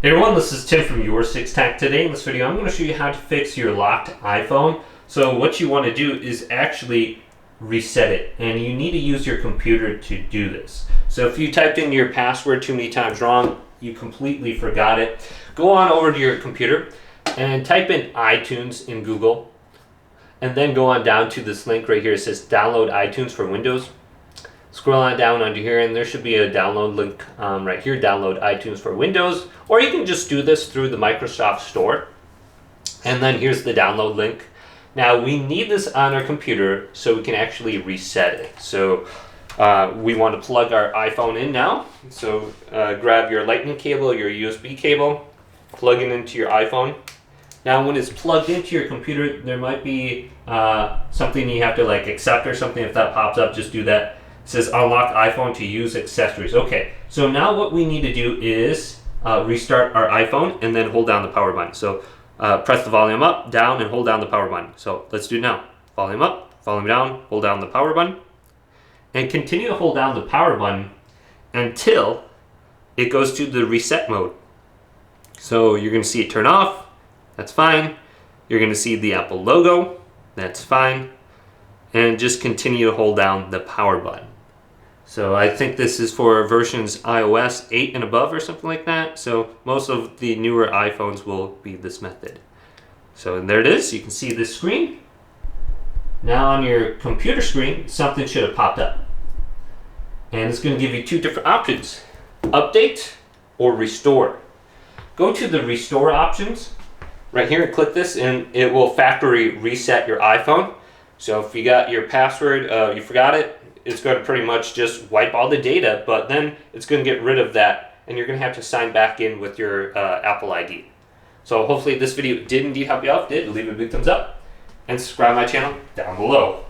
Hey everyone, this is Tim from Your Six Tech. Today in this video, I'm going to show you how to fix your locked iPhone. So what you want to do is actually reset it, and you need to use your computer to do this. So if you typed in your password too many times wrong, you completely forgot it, go on over to your computer and type in iTunes in Google, and then go on down to this link right here. It says download iTunes for Windows. Scroll on down under here and there should be a download link right here, download iTunes for Windows, or you can just do this through the Microsoft Store. And then here's the download link. Now we need this on our computer so we can actually reset it. So we want to plug our iPhone in now. So grab your lightning cable, your USB cable, plug it into your iPhone. Now when it's plugged into your computer, there might be something you have to accept or something. If that pops up, just do that. It says unlock iPhone to use accessories. Okay, so now what we need to do is restart our iPhone and then hold down the power button. So press the volume up, down, and hold down the power button. So let's do it now. Volume up, volume down, hold down the power button. And continue to hold down the power button until it goes to the reset mode. So you're going to see it turn off. That's fine. You're going to see the Apple logo. That's fine. And just continue to hold down the power button. So I think this is for versions iOS 8 and above or something like that. So most of the newer iPhones will be this method. So and there it is. You can see this screen. Now on your computer screen, something should have popped up. And it's going to give you two different options. Update or restore. Go to the restore options right here and click this, and it will factory reset your iPhone. So if you got your password, you forgot it, it's going to pretty much just wipe all the data, but then it's going to get rid of that, and you're going to have to sign back in with your Apple ID. So hopefully this video did indeed help you out. If it did, leave a big thumbs up and subscribe to my channel down below.